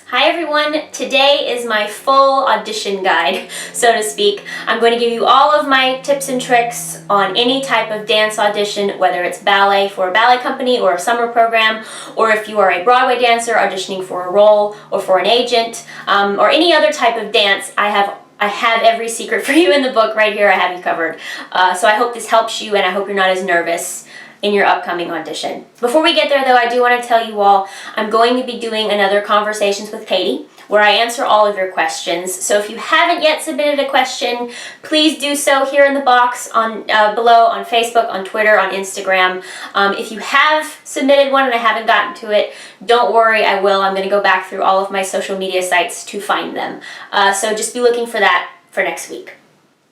Hi everyone, today is my full audition guide, so to speak. I'm going to give you all of my tips and tricks on any type of dance audition, whether it's ballet for a ballet company or a summer program, or if you are a Broadway dancer auditioning for a role or for an agent, or any other type of dance. I have every secret for you in the book right here. I have you covered. So I hope this helps you, and I hope you're not as nervous in your upcoming audition. Before we get there though, I do want to tell you all, I'm going to be doing another Conversations with Katie, where I answer all of your questions. So if you haven't yet submitted a question, please do so here in the box on below on Facebook, on Twitter, on Instagram. If you have submitted one and I haven't gotten to it, don't worry, I will. I'm going to go back through all of my social media sites to find them. So just be looking for that for next week.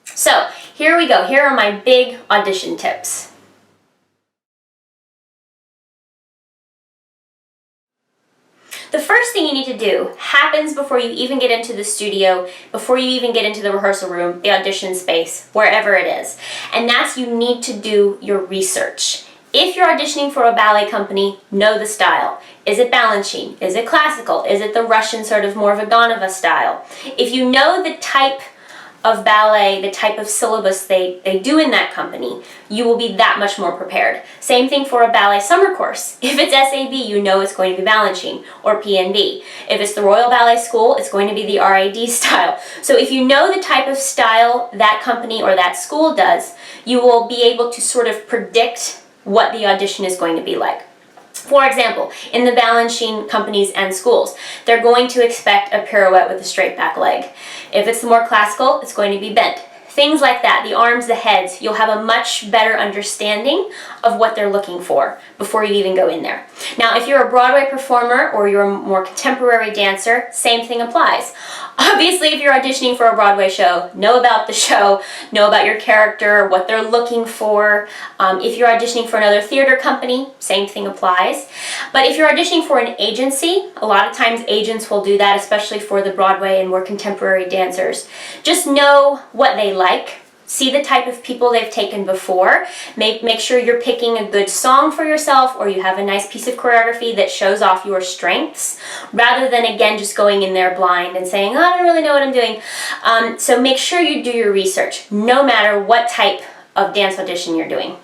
So here we go. Here are my big audition tips. The first thing you need to do happens before you even get into the studio, before you even get into the rehearsal room, the audition space, wherever it is. And that's you need to do your research. If you're auditioning for a ballet company, know the style. Is it Balanchine? Is it classical? Is it the Russian sort of more Vaganova style? If you know the type of ballet, the type of syllabus they do in that company, you will be that much more prepared. Same thing for a ballet summer course. If it's SAB, you know it's going to be Balanchine or PNB. If it's the Royal Ballet School, it's going to be the RAD style. So if you know the type of style that company or that school does, you will be able to sort of predict what the audition is going to be like. For example, in the Balanchine companies and schools, they're going to expect a pirouette with a straight back leg. If it's more classical, it's going to be bent. Things like that, the arms, the heads, you'll have a much better understanding of what they're looking for before you even go in there. Now, if you're a Broadway performer or you're a more contemporary dancer, same thing applies. Obviously, if you're auditioning for a Broadway show, know about the show, know about your character, what they're looking for. If you're auditioning for another theater company, same thing applies. But if you're auditioning for an agency, a lot of times agents will do that, especially for the Broadway and more contemporary dancers. Just know what they like. See the type of people they've taken before. Make sure you're picking a good song for yourself, or you have a nice piece of choreography that shows off your strengths, rather than again just going in there blind and saying, oh, I don't really know what I'm doing. So make sure you do your research, no matter what type of dance audition you're doing.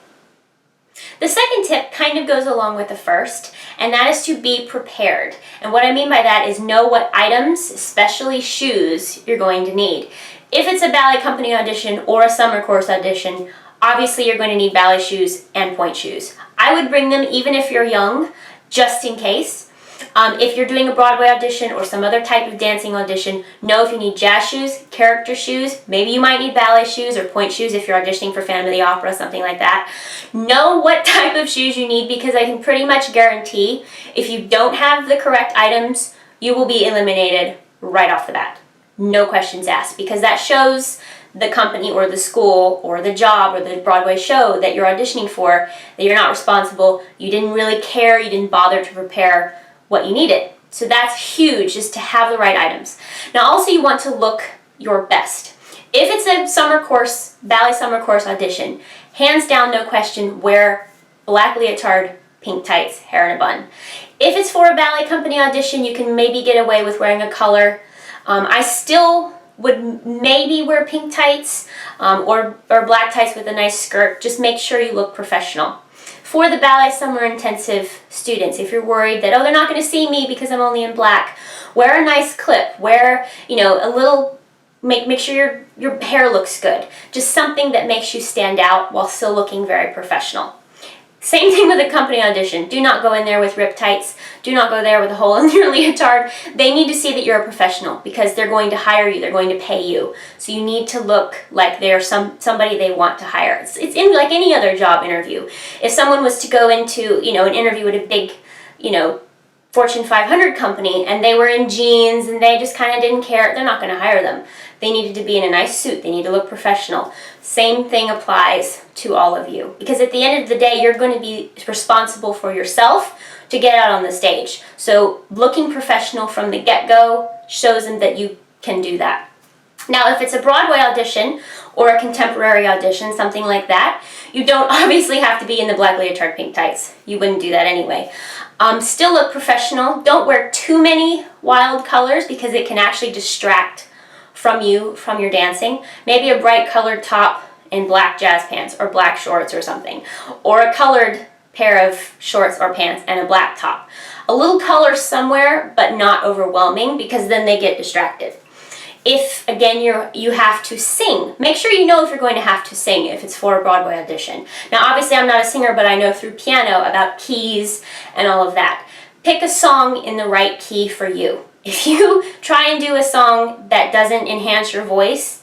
The second tip kind of goes along with the first, and that is to be prepared. And what I mean by that is know what items, especially shoes, you're going to need. If it's a ballet company audition or a summer course audition, obviously you're going to need ballet shoes and pointe shoes. I would bring them even if you're young, just in case. If you're doing a Broadway audition or some other type of dancing audition, know if you need jazz shoes, character shoes, maybe you might need ballet shoes or pointe shoes if you're auditioning for Phantom of the Opera, something like that. Know what type of shoes you need, because I can pretty much guarantee if you don't have the correct items, you will be eliminated right off the bat. No questions asked, because that shows the company or the school or the job or the Broadway show that you're auditioning for that you're not responsible, you didn't really care, you didn't bother to prepare what you needed. So that's huge, just to have the right items. Now also you want to look your best. If it's a summer course, ballet summer course audition, hands down, no question, wear black leotard, pink tights, hair in a bun. If it's for a ballet company audition, you can maybe get away with wearing a color. I still would maybe wear pink tights or black tights with a nice skirt. Just make sure you look professional. For the ballet summer intensive students, if you're worried that, oh, they're not going to see me because I'm only in black, wear a nice clip. Wear, a little, make sure your hair looks good. Just something that makes you stand out while still looking very professional. Same thing with a company audition. Do not go in there with ripped tights. Do not go there with a hole in your leotard. They need to see that you're a professional, because they're going to hire you. They're going to pay you. So you need to look like they're somebody they want to hire. It's in like any other job interview. If someone was to go into, an interview with a big, Fortune 500 company and they were in jeans and they just kind of didn't care, they're not going to hire them. They needed to be in a nice suit. They need to look professional. Same thing applies to all of you, because at the end of the day, you're going to be responsible for yourself to get out on the stage. So looking professional from the get-go shows them that you can do that. Now, if it's a Broadway audition or a contemporary audition, something like that, you don't obviously have to be in the black leotard pink tights. You wouldn't do that anyway. Still look professional. Don't wear too many wild colors because it can actually distract from you, from your dancing. Maybe a bright colored top and black jazz pants or black shorts or something, or a colored pair of shorts or pants and a black top. A little color somewhere, but not overwhelming, because then they get distracted. If, again, you have to sing, make sure you know if you're going to have to sing if it's for a Broadway audition. Now, obviously, I'm not a singer, but I know through piano about keys and all of that. Pick a song in the right key for you. If you try and do a song that doesn't enhance your voice,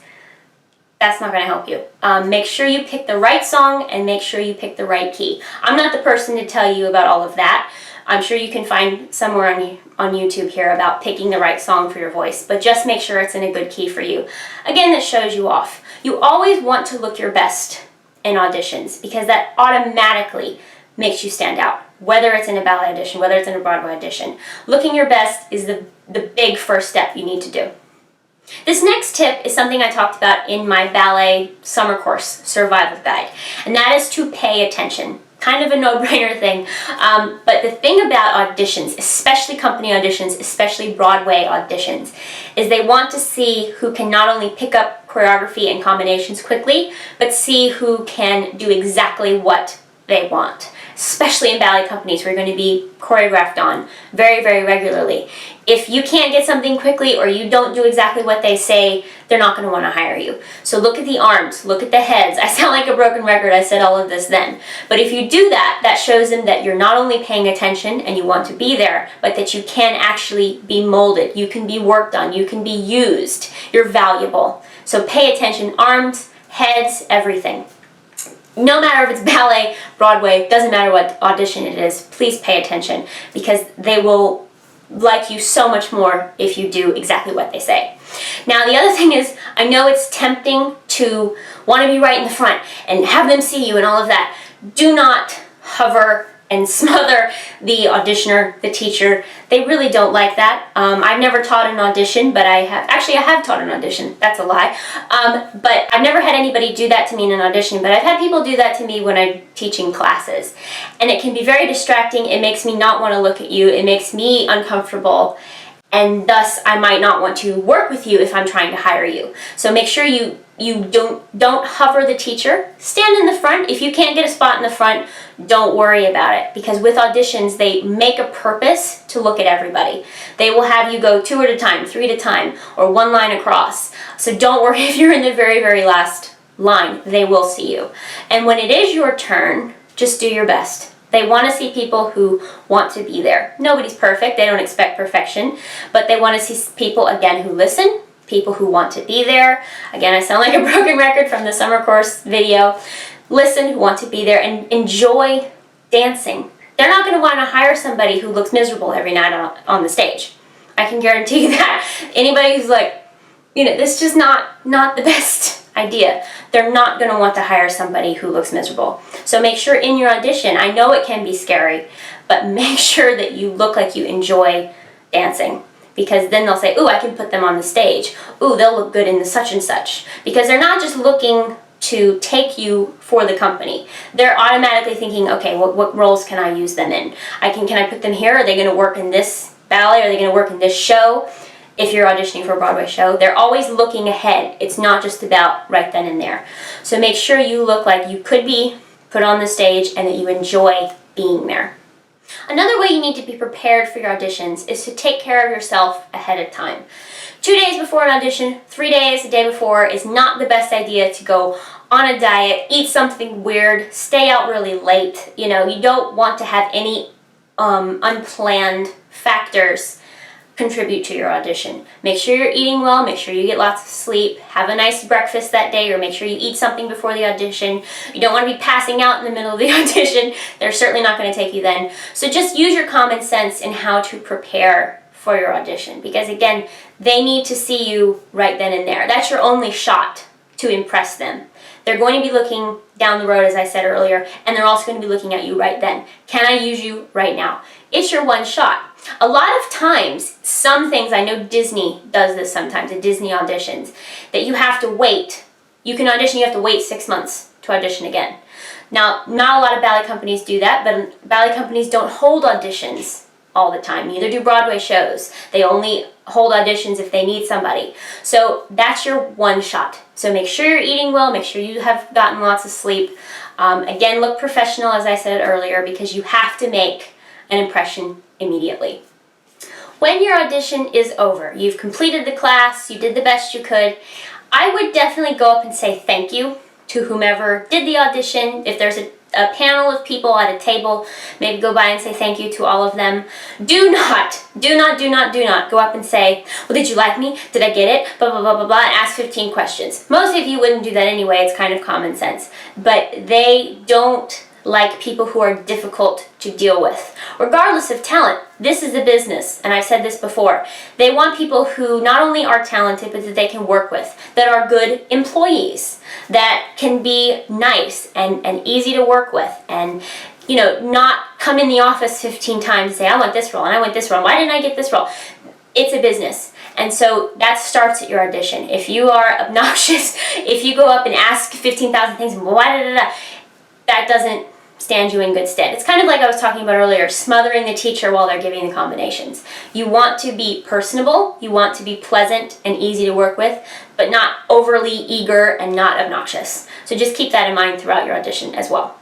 that's not going to help you. Make sure you pick the right song and make sure you pick the right key. I'm not the person to tell you about all of that. I'm sure you can find somewhere on YouTube here about picking the right song for your voice, but just make sure it's in a good key for you. Again, that shows you off. You always want to look your best in auditions because that automatically makes you stand out, whether it's in a ballet audition, whether it's in a Broadway audition. Looking your best is the big first step you need to do. This next tip is something I talked about in my ballet summer course survival guide, and that is to pay attention. Kind of a no-brainer thing, but the thing about auditions, especially company auditions, especially Broadway auditions, is they want to see who can not only pick up choreography and combinations quickly, but see who can do exactly what they want. Especially in ballet companies where you're going to be choreographed on very, very regularly. If you can't get something quickly or you don't do exactly what they say, they're not going to want to hire you. So look at the arms, look at the heads. I sound like a broken record, I said all of this then. But if you do that, that shows them that you're not only paying attention and you want to be there, but that you can actually be molded, you can be worked on, you can be used, you're valuable. So pay attention, arms, heads, everything. No matter if it's ballet, Broadway, doesn't matter what audition it is, please pay attention because they will like you so much more if you do exactly what they say. Now, the other thing is, I know it's tempting to want to be right in the front and have them see you and all of that. Do not hover and smother the auditioner, the teacher. They really don't like that. I've never taught an audition, but I have taught an audition. That's a lie. But I've never had anybody do that to me in an audition, but I've had people do that to me when I'm teaching classes. And it can be very distracting. It makes me not want to look at you. It makes me uncomfortable. And thus, I might not want to work with you if I'm trying to hire you. So make sure you don't hover the teacher. Stand in the front. If you can't get a spot in the front, don't worry about it. Because with auditions, they make a purpose to look at everybody. They will have you go 2 at a time, 3 at a time, or 1 line across. So don't worry if you're in the very, very last line. They will see you. And when it is your turn, just do your best. They want to see people who want to be there. Nobody's perfect. They don't expect perfection. But they want to see people, again, who listen, people who want to be there. Again, I sound like a broken record from the summer course video. Listen, who want to be there, and enjoy dancing. They're not going to want to hire somebody who looks miserable every night on the stage. I can guarantee you that. Anybody who's like, this is just not the best idea. They're not going to want to hire somebody who looks miserable. So make sure in your audition, I know it can be scary, but make sure that you look like you enjoy dancing. Because then they'll say, ooh, I can put them on the stage. Ooh, they'll look good in the such and such. Because they're not just looking to take you for the company. They're automatically thinking, okay, what roles can I use them in? Can I put them here? Are they going to work in this ballet? Are they going to work in this show? If you're auditioning for a Broadway show, they're always looking ahead. It's not just about right then and there. So make sure you look like you could be put on the stage and that you enjoy being there. Another way you need to be prepared for your auditions is to take care of yourself ahead of time. 2 days before an audition, 3 days, a day before is not the best idea to go on a diet, eat something weird, stay out really late. You don't want to have any unplanned factors contribute to your audition. Make sure you're eating well, make sure you get lots of sleep, have a nice breakfast that day, or make sure you eat something before the audition. You don't want to be passing out in the middle of the audition. They're certainly not going to take you then. So just use your common sense in how to prepare for your audition, because again, they need to see you right then and there. That's your only shot to impress them. They're going to be looking down the road, as I said earlier, and they're also going to be looking at you right then. Can I use you right now? It's your one shot. A lot of times, some things, I know Disney does this sometimes, at Disney auditions, that you have to wait You can audition, you have to wait 6 months to audition again. Now, not a lot of ballet companies do that, but ballet companies don't hold auditions all the time. Neither do Broadway shows. They only hold auditions if they need somebody. So that's your one shot. So make sure you're eating well, make sure you have gotten lots of sleep. Again, look professional, as I said earlier, because you have to make an impression immediately. When your audition is over, you've completed the class, you did the best you could, I would definitely go up and say thank you to whomever did the audition. If there's a panel of people at a table, maybe go by and say thank you to all of them. Do not go up and say, well, did you like me? Did I get it? Blah, blah, blah, blah, blah, and ask 15 questions. Most of you wouldn't do that anyway. It's kind of common sense. But they don't like people who are difficult to deal with. Regardless of talent, this is a business, and I've said this before. They want people who not only are talented, but that they can work with, that are good employees, that can be nice and easy to work with, and not come in the office 15 times and say, I want this role, and I want this role, why didn't I get this role? It's a business. And so that starts at your audition. If you are obnoxious, if you go up and ask 15,000 things, that doesn't stand you in good stead. It's kind of like I was talking about earlier, smothering the teacher while they're giving the combinations. You want to be personable, you want to be pleasant and easy to work with, but not overly eager and not obnoxious. So just keep that in mind throughout your audition as well.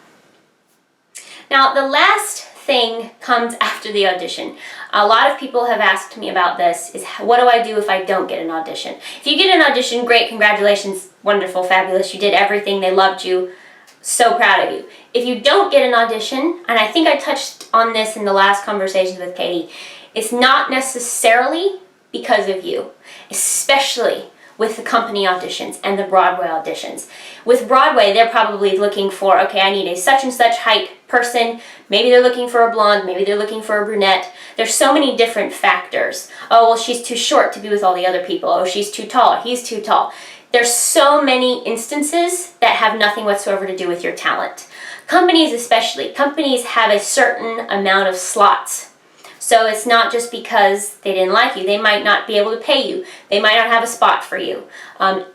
Now, the last thing comes after the audition. A lot of people have asked me about this, is what do I do if I don't get an audition? If you get an audition, great, congratulations, wonderful, fabulous, you did everything, they loved you, so proud of you. If you don't get an audition, and I think I touched on this in the last conversations with Katie, it's not necessarily because of you, especially with the company auditions and the Broadway auditions. With Broadway, they're probably looking for, okay, I need a such and such height person. Maybe they're looking for a blonde, maybe they're looking for a brunette. There's so many different factors. Oh, well, she's too short to be with all the other people. Oh, she's too tall, he's too tall. There's so many instances that have nothing whatsoever to do with your talent. Companies especially, companies have a certain amount of slots. So it's not just because they didn't like you. They might not be able to pay you. They might not have a spot for you.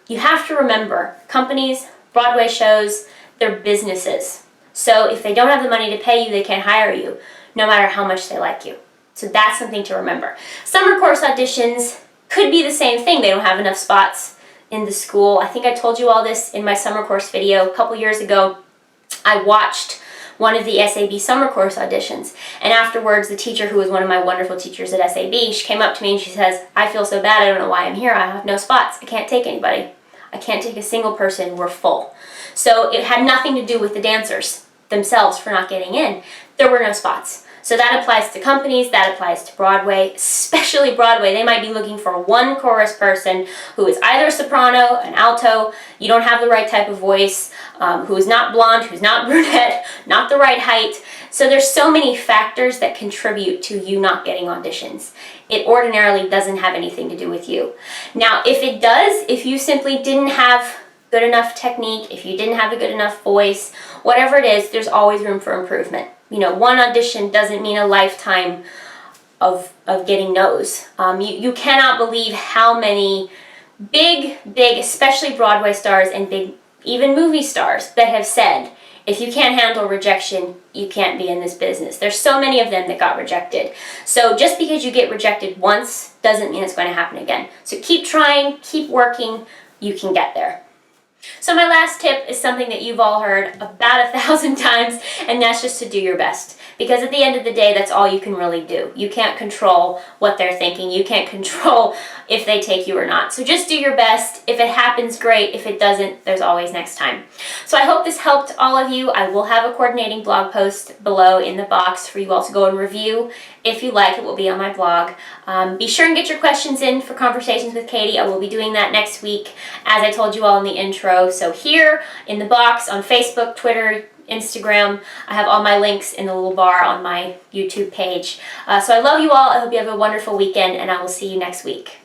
You have to remember, companies, Broadway shows, they're businesses. So if they don't have the money to pay you, they can't hire you, no matter how much they like you. So that's something to remember. Summer course auditions could be the same thing. They don't have enough spots in the school. I think I told you all this in my summer course video a couple years ago. I watched one of the SAB summer course auditions, and afterwards the teacher, who was one of my wonderful teachers at SAB, she came up to me and she says, I feel so bad, I don't know why I'm here, I have no spots, I can't take anybody. I can't take a single person, we're full. So it had nothing to do with the dancers themselves for not getting in. There were no spots. So that applies to companies, that applies to Broadway, especially Broadway. They might be looking for one chorus person who is either a soprano, an alto, you don't have the right type of voice, who is not blonde, who's not brunette, not the right height. So there's so many factors that contribute to you not getting auditions. It ordinarily doesn't have anything to do with you. Now, if it does, if you simply didn't have good enough technique, if you didn't have a good enough voice, whatever it is, there's always room for improvement. One audition doesn't mean a lifetime of getting no's. You cannot believe how many big, especially Broadway stars and big, even movie stars that have said, if you can't handle rejection, you can't be in this business. There's so many of them that got rejected. So just because you get rejected once doesn't mean it's going to happen again. So keep trying, keep working, you can get there. So my last tip is something that you've all heard about 1,000 times, and that's just to do your best. Because at the end of the day, that's all you can really do. You can't control what they're thinking. You can't control if they take you or not. So just do your best. If it happens, great. If it doesn't, there's always next time. So I hope this helped all of you. I will have a coordinating blog post below in the box for you all to go and review. If you like, it will be on my blog. Be sure and get your questions in for Conversations with Katie. I will be doing that next week, as I told you all in the intro. So here in the box on Facebook, Twitter, Instagram, I have all my links in the little bar on my YouTube page. So I love you all. I hope you have a wonderful weekend, and I will see you next week.